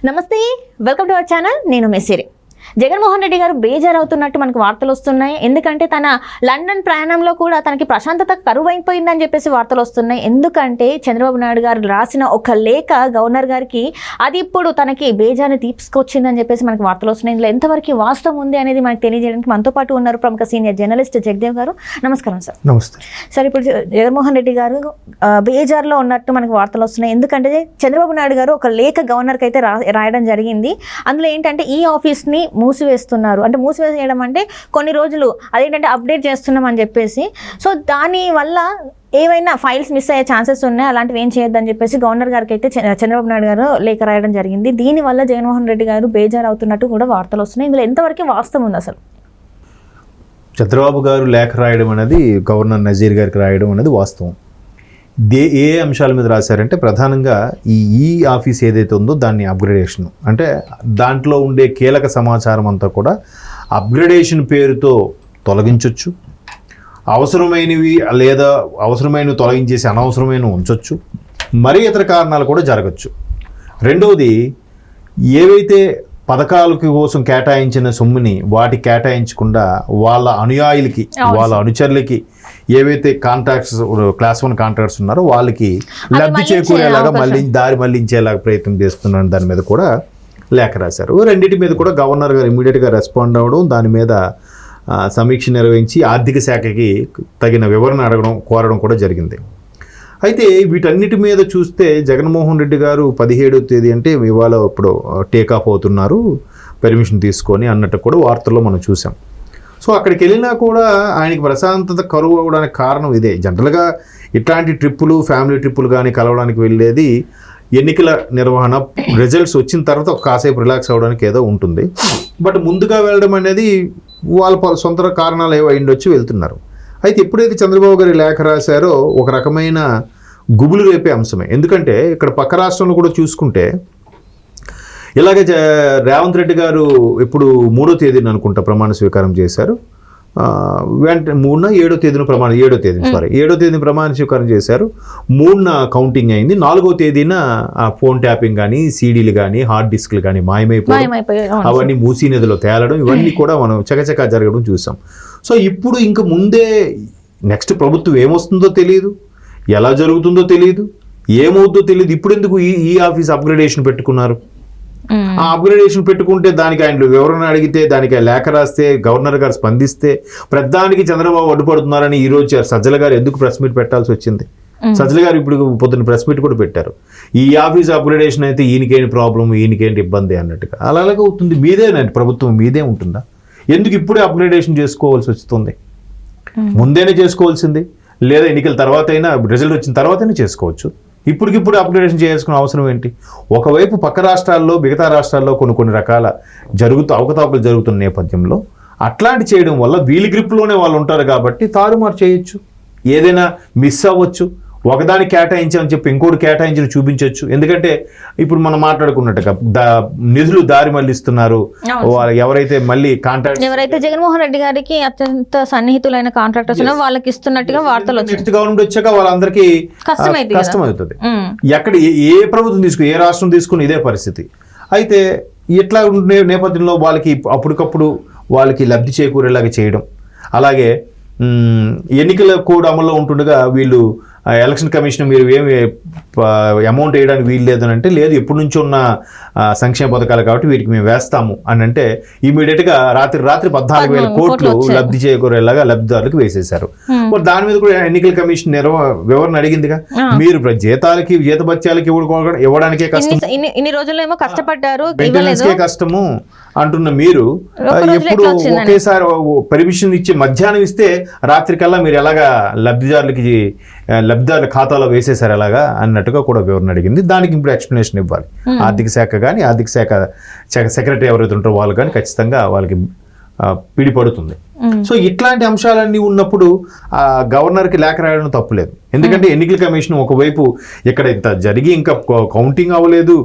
నమస్తే, welcome to our channel. నేను మెస్సిరి. జగన్మోహన్ రెడ్డి గారు బేజారవుతున్నట్టు మనకు వార్తలు వస్తున్నాయి. ఎందుకంటే తన లండన్ ప్రయాణంలో కూడా తనకి ప్రశాంతత కరువైపోయిందని చెప్పేసి వార్తలు వస్తున్నాయి. ఎందుకంటే చంద్రబాబు నాయుడు గారు రాసిన ఒక లేఖ గవర్నర్ గారికి అది ఇప్పుడు తనకి బేజాన్ని తీసుకొచ్చిందని చెప్పేసి మనకు వార్తలు వస్తున్నాయి. ఇందులో ఎంతవరకు వాస్తవం ఉంది అనేది మనకు తెలియజేయడానికి మనతో పాటు ఉన్నారు ప్రముఖ సీనియర్ జర్నలిస్ట్ జగదేవ్ గారు. నమస్కారం సార్. నమస్తే సార్, ఇప్పుడు జగన్మోహన్ రెడ్డి గారు బేజార్లో ఉన్నట్టు మనకు వార్తలు వస్తున్నాయి. ఎందుకంటే చంద్రబాబు నాయుడు గారు ఒక లేఖ గవర్నర్కి అయితే రాయడం జరిగింది. అందులో ఏంటంటే ఈ ఆఫీస్ని మూసివేస్తున్నారు, అంటే మూసివేయడం అంటే కొన్ని రోజులు అదేంటంటే అప్డేట్ చేస్తున్నాం అని చెప్పేసి. సో దానివల్ల ఏవైనా ఫైల్స్ మిస్ అయ్యే ఛాన్సెస్ ఉన్నాయి, అలాంటివి ఏం చేయొద్దని చెప్పేసి గవర్నర్ గారికి అయితే చంద్రబాబు నాయుడు గారు లేఖ రాయడం జరిగింది. దీనివల్ల జగన్మోహన్ రెడ్డి గారు బేజారు అవుతున్నట్టు కూడా వార్తలు వస్తున్నాయి. ఇందులో ఎంతవరకు వాస్తవం ఉంది అసలు? చంద్రబాబు గారు లేఖ రాయడం అనేది, గవర్నర్ నజీర్ గారికి రాయడం అనేది వాస్తవం. ఏ అంశాల మీద రాశారంటే ప్రధానంగా ఈ ఆఫీస్ ఏదైతే ఉందో దాన్ని అప్గ్రేడేషన్, అంటే దాంట్లో ఉండే కీలక సమాచారం అంతా కూడా అప్గ్రేడేషన్ పేరుతో తొలగించవచ్చు, అవసరమైనవి లేదా అవసరమైనవి తొలగించేసి అనవసరమైనవి ఉంచవచ్చు, మరీ ఇతర కారణాలు కూడా జరగచ్చు. రెండవది, ఏవైతే పథకాలకి కోసం కేటాయించిన సొమ్ముని వాటి కేటాయించకుండా వాళ్ళ అనుయాయులకి, వాళ్ళ అనుచరులకి, ఏవైతే కాంట్రాక్ట్స్ క్లాస్ 1 కాంట్రాక్ట్స్ ఉన్నారో వాళ్ళకి లబ్ధి చేకూరేలాగా దారి మళ్లించేలాగా ప్రయత్నం చేస్తున్నాను దాని మీద కూడా లేఖ రాశారు. రెండింటి మీద కూడా గవర్నర్ గారు ఇమీడియట్గా రెస్పాండ్ అవ్వడం, దాని మీద సమీక్ష నిర్వహించి ఆర్థిక శాఖకి తగిన వివరణ కోరడం కూడా జరిగింది. అయితే వీటన్నిటి మీద చూస్తే జగన్మోహన్ రెడ్డి గారు 17వ తేదీ అంటే ఇవాళ ఇప్పుడు టేకాఫ్ అవుతున్నారు పర్మిషన్ తీసుకొని అన్నట్టు కూడా వార్తల్లో మనం చూసాం. సో అక్కడికి వెళ్ళినా కూడా ఆయనకి ప్రశాంతత కరువు అవ్వడానికి కారణం ఇదే. జనరల్గా ఇట్లాంటి ట్రిప్పులు, ఫ్యామిలీ ట్రిప్పులు కానీ కలవడానికి వెళ్ళేది ఎన్నికల నిర్వహణ రిజల్ట్స్ వచ్చిన తర్వాత ఒక కాసేపు రిలాక్స్ అవ్వడానికి ఏదో ఉంటుంది. బట్ ముందుగా వెళ్ళడం అనేది వాళ్ళ సొంత కారణాలు ఏవో అయ్యుండొచ్చి వెళ్తున్నారు. అయితే ఎప్పుడైతే చంద్రబాబు గారి లేఖ రాశారో ఒక రకమైన గుబులు రేపే అంశమే. ఎందుకంటే ఇక్కడ పక్క రాష్ట్రంలో కూడా చూసుకుంటే ఇలాగే రేవంత్ రెడ్డి గారు ఇప్పుడు 3వ తేదీని అనుకుంటా ప్రమాణ స్వీకారం చేశారు. 7వ తేదీన ప్రమాణ స్వీకారం చేశారు. 3న కౌంటింగ్ అయింది. 4వ తేదీన ఫోన్ ట్యాపింగ్ కానీ, సీడీలు కానీ, హార్డ్ డిస్క్లు కానీ మాయమైపోయాయి. అవన్నీ మూసీ నదిలో తేలడం, ఇవన్నీ కూడా మనం చకచకా జరగడం చూసాం. సో ఇప్పుడు ఇంక ముందే నెక్స్ట్ ప్రభుత్వం ఏమొస్తుందో తెలియదు, ఎలా జరుగుతుందో తెలియదు, ఏమవుతుందో తెలియదు. ఇప్పుడు ఎందుకు ఈ ఆఫీస్ అప్గ్రేడేషన్ పెట్టుకున్నారు? ఆ అప్గ్రేడేషన్ పెట్టుకుంటే దానికి ఆయన వివరణ అడిగితే, దానికి లేఖ రాస్తే, గవర్నర్ గారు స్పందిస్తే ప్రధానికి చంద్రబాబు అడ్డుపడుతున్నారని ఈరోజు సజ్జల గారు ఎందుకు ప్రెస్ మీట్ పెట్టాల్సి వచ్చింది? సజ్జల గారు ఇప్పుడు పొద్దున్న ప్రెస్ మీట్ కూడా పెట్టారు. ఈ ఆఫీస్ అప్గ్రేడేషన్ అయితే ఈయనకేంటి ప్రాబ్లం, ఈయనకేంటి ఇబ్బంది అన్నట్టుగా. అలాగే అవుతుంది. మీదేనండి ప్రభుత్వం, మీదే ఉంటుందా? ఎందుకు ఇప్పుడే అప్గ్రేడేషన్ చేసుకోవాల్సి వస్తుంది? ముందేనే చేసుకోవాల్సింది, లేదా ఎన్నికల తర్వాత అయినా, రిజల్ట్ వచ్చిన తర్వాతైనా చేసుకోవచ్చు. ఇప్పటికిప్పుడు అప్గ్రేడేషన్ చేసుకునే అవసరం ఏంటి? ఒకవైపు పక్క రాష్ట్రాల్లో, మిగతా రాష్ట్రాల్లో కొన్ని రకాల అవకతవకలు జరుగుతున్న నేపథ్యంలో అట్లాంటి చేయడం వల్ల వీళ్ళ గ్రిప్లోనే వాళ్ళు ఉంటారు కాబట్టి తారుమారు చేయొచ్చు, ఏదైనా మిస్ అవ్వచ్చు. ఒకదాన్ని కేటాయించామని చెప్పి ఇంకోటి కేటాయించి చూపించవచ్చు. ఎందుకంటే ఇప్పుడు మనం మాట్లాడుకున్నట్టుగా నిధులు దారి మళ్లిస్తున్నారు. ఎవరైతే మళ్ళీ కాంట్రాక్ట్, ఎవరైతే జగన్మోహన్ రెడ్డి గారికి అత్యంత సన్నిహితులైన కాంట్రాక్టర్స్ వాళ్ళకి ఇస్తున్నట్టుగా వార్తలు వచ్చాయి. నెక్స్ట్ గవర్నమెంట్ వచ్చాక వాళ్ళందరికీ కష్టమవుతుంది. ఎక్కడ ఏ ప్రభుత్వం తీసుకుని, ఏ రాష్ట్రం తీసుకుని ఇదే పరిస్థితి. అయితే ఇట్లా ఉండే నేపథ్యంలో వాళ్ళకి అప్పటికప్పుడు వాళ్ళకి లబ్ధి చేకూరేలాగా చేయడం, అలాగే ఎన్నికల కోడ్ అమల్లో ఉంటుండగా వీళ్ళు ఎలక్షన్ కమిషన్ మీరు ఏమి అమౌంట్ వేయడానికి వీలు లేదని అంటే, లేదు ఎప్పటి నుంచో ఉన్న సంక్షేమ పథకాలు కాబట్టి వీటికి మేము వేస్తాము అని అంటే ఇమీడియట్గా రాత్రి 14,000 కోట్లు లబ్ధి చేకూరేలాగా లబ్ధిదారులకు వేసేశారు. దాని మీద కూడా ఎన్నికల కమిషన్ వివరణ అడిగిందిగా. మీరు జీతభత్యాలకి ఇవ్వడానికే కష్టం, ఇన్ని రోజుల్లో ఏమో కష్టపడ్డారు, కష్టము అంటున్న మీరు ఎప్పుడు ఒకేసారి పర్మిషన్ ఇచ్చి మధ్యాహ్నం ఇస్తే రాత్రికల్లా మీరు ఎలాగా లబ్ధిదారుల ఖాతాలో వేసేసారు ఎలాగా అన్నట్టుగా కూడా వివరణ అడిగింది. దానికి ఇప్పుడు ఎక్స్ప్లెనేషన్ ఇవ్వాలి. ఆర్థిక శాఖ కానీ, ఆర్థిక శాఖ సెక్రటరీ ఎవరైతే ఉంటారో వాళ్ళు కానీ ఖచ్చితంగా వాళ్ళకి పిడిపడుతుంది. సో ఇట్లాంటి అంశాలన్నీ ఉన్నప్పుడు గవర్నర్కి లేఖ రాయడం తప్పులేదు. ఎందుకంటే ఎన్నికల కమిషన్ ఒకవైపు ఇక్కడ ఇంత జరిగి ఇంకా కౌంటింగ్ అవ్వలేదు,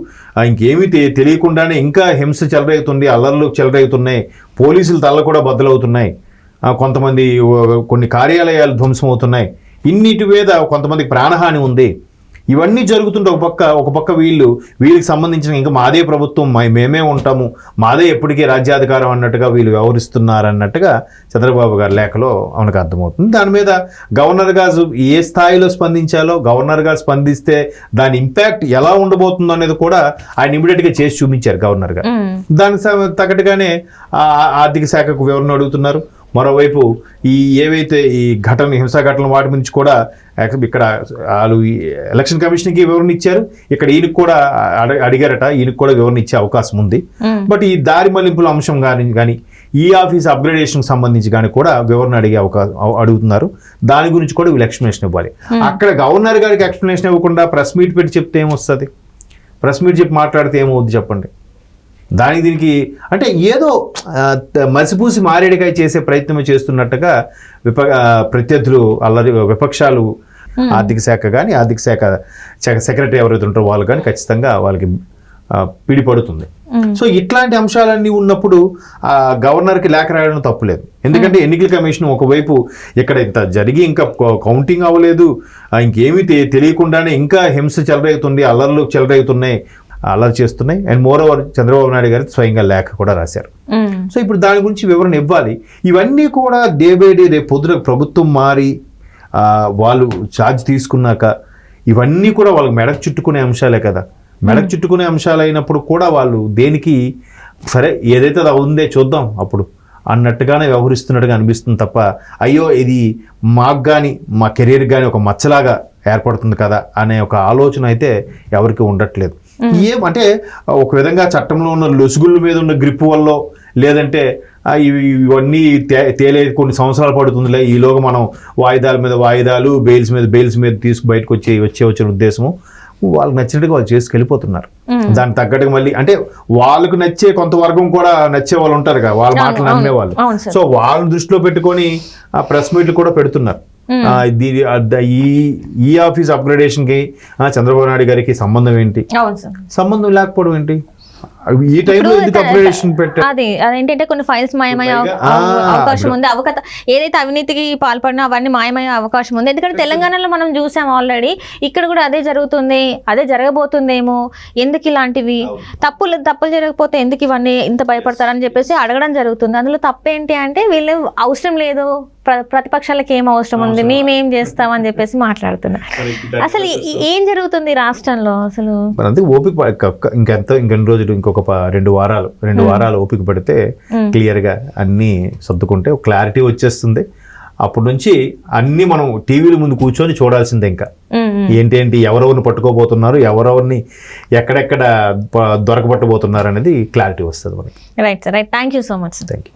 ఇంకేమీ తెలియకుండానే ఇంకా హింస చెలరేగుతుంది, అల్లర్లు చెలరేగుతున్నాయి, పోలీసులు తల్ల కూడా బద్దలవుతున్నాయి, కొన్ని కార్యాలయాలు ధ్వంసం అవుతున్నాయి, ఇన్నిటి మీద కొంతమందికి ప్రాణహాని ఉంది, ఇవన్నీ జరుగుతుంటే ఒక పక్క వీళ్ళకి సంబంధించిన ఇంకా మాదే ప్రభుత్వం మేమే ఉంటాము, మాదే ఎప్పటికీ రాజ్యాధికారం అన్నట్టుగా వీళ్ళు వ్యవహరిస్తున్నారు అన్నట్టుగా చంద్రబాబు గారి లేఖలో మనకు అర్థమవుతుంది. దాని మీద గవర్నర్ గారు ఏ స్థాయిలో స్పందించాలో, గవర్నర్ గారు స్పందిస్తే దాని ఇంపాక్ట్ ఎలా ఉండబోతుందో అనేది కూడా ఆయన ఇమీడియట్గా చేసి చూపించారు గవర్నర్ గారు. దానికి తగ్గట్టుగానే ఆర్థిక శాఖకు వివరణ అడుగుతున్నారు. మరోవైపు ఏవైతే ఈ హింసా ఘటనలు వాటి నుంచి కూడా ఇక్కడ వాళ్ళు ఎలక్షన్ కమిషన్కి వివరణ ఇచ్చారు, ఇక్కడ ఈయనకు కూడా అడిగారట, ఈయనకు కూడా వివరణ ఇచ్చే అవకాశం ఉంది. బట్ ఈ దారి మళ్లింపుల అంశం కానీ ఈ ఆఫీస్ అప్గ్రేడేషన్కి సంబంధించి కానీ కూడా వివరణ అడుగుతున్నారు. దాని గురించి కూడా వీళ్ళు ఎక్స్ప్లెనేషన్ ఇవ్వాలి. అక్కడ గవర్నర్ గారికి ఎక్స్ప్లెనేషన్ ఇవ్వకుండా ప్రెస్ మీట్ పెట్టి చెప్తే ఏమొస్తుంది? ప్రెస్ మీట్ చెప్పి మాట్లాడితే ఏమవుద్ది చెప్పండి? దీనికి అంటే ఏదో మసిపూసి మారేడికాయ చేసే ప్రయత్నం చేస్తున్నట్టుగా ప్రత్యర్థులు విపక్షాలు ఆర్థిక శాఖ కానీ ఆర్థిక శాఖ సెక్రటరీ ఎవరైతే ఉంటారో వాళ్ళు కానీ ఖచ్చితంగా వాళ్ళకి పిడిపడుతుంది. సో ఇట్లాంటి అంశాలన్నీ ఉన్నప్పుడు గవర్నర్కి లేఖ రాయడం తప్పులేదు. ఎందుకంటే ఎన్నికల కమిషన్ ఒకవైపు ఇక్కడ ఇంత జరిగి ఇంకా కౌంటింగ్ అవ్వలేదు, ఇంకేమీ తెలియకుండానే ఇంకా హింస చెలరేగుతుంది, అల్లర్లు చెలరేగుతున్నాయి, అల్లరి చేస్తున్నాయి. And more over Chandrababu Naidu గారికి స్వయంగా లేఖ కూడా రాశారు. సో ఇప్పుడు దాని గురించి వివరణ ఇవ్వాలి. ఇవన్నీ కూడా డే బై డే రేపు పొద్దున ప్రభుత్వం మారి వాళ్ళు ఛార్జ్ తీసుకున్నాక ఇవన్నీ కూడా వాళ్ళకి మెడకు చుట్టుకునే అంశాలే కదా. మెడకు చుట్టుకునే అంశాలు అయినప్పుడు కూడా వాళ్ళు దేనికి సరే ఏదైతే అది ఉందే చూద్దాం అప్పుడు అన్నట్టుగానే వ్యవహరిస్తున్నట్టుగా అనిపిస్తుంది తప్ప అయ్యో ఇది మాకు కానీ మా కెరీర్ కానీ ఒక మచ్చలాగా ఏర్పడుతుంది కదా అనే ఒక ఆలోచన అయితే ఎవరికి ఉండట్లేదు. ఏమంటే ఒక విధంగా చట్టంలో ఉన్న లొసుగుల మీద ఉన్న గ్రిప్ వల్ల లేదంటే ఇవన్నీ తేలే కొన్ని సంవత్సరాలు పడుతుందిలే, ఈలోగా మనం వాయిదాల మీద వాయిదాలు, బెయిల్స్ మీద బయటకు వచ్చిన ఉద్దేశము వాళ్ళకి నచ్చినట్టుగా వాళ్ళు చేసుకెళ్ళిపోతున్నారు. దానికి తగ్గట్టుగా మళ్ళీ అంటే వాళ్ళకు నచ్చే కొంత వర్గం కూడా నచ్చే వాళ్ళు ఉంటారు కదా, వాళ్ళ మాటలు నమ్మే వాళ్ళు. సో వాళ్ళని దృష్టిలో పెట్టుకొని ఆ ప్రెస్ మీట్లు కూడా పెడుతున్నారు. ఈ ఆఫీస్ అప్గ్రేడేషన్కి చంద్రబాబు నాయుడు గారికి సంబంధం ఏంటి? సంబంధం లేకపోవడం ఏంటి? ఈ టైంలో ఎందుకు అప్గ్రేడేషన్ పెట్టారు? అదేంటంటే కొన్ని ఫైల్స్ మాయమయ్యే అవకాశం ఉంది. ఏదైతే అవినీతికి పాల్పడినా అవన్నీ మాయమయ్యే అవకాశం ఉంది. ఎందుకంటే తెలంగాణలో మనం చూసాం ఆల్రెడీ, ఇక్కడ కూడా అదే జరుగుతుంది, అదే జరగబోతుందేమో, ఎందుకు ఇలాంటివి తప్పులు జరగకపోతే ఎందుకు ఇవన్నీ ఇంత భయపడతారని చెప్పేసి అడగడం జరుగుతుంది. అందులో తప్పేంటి అంటే వీళ్ళు అవసరం లేదు, ప్రతిపక్షాలకు ఏం అవసరం ఉంది, మేమేం చేస్తామని చెప్పేసి మాట్లాడుతున్నారు. అసలు ఏం జరుగుతుంది రాష్ట్రంలో అసలు? ఓపిక ఇంకెన్ని రోజులు, ఇంకొక 2 వారాలు ఓపిక పడితే క్లియర్గా అన్నీ సర్దుకుంటే క్లారిటీ వచ్చేస్తుంది. అప్పటి నుంచి అన్నీ మనం టీవీల ముందు కూర్చొని చూడాల్సిందే. ఇంకా ఏంటేంటి ఎవరెవరిని పట్టుకోబోతున్నారు, ఎవరెవరిని ఎక్కడెక్కడ దొరకబట్టబోతున్నారు అనేది క్లారిటీ వస్తుంది మనకి. Right sir, right. Thank you so much. Thank you.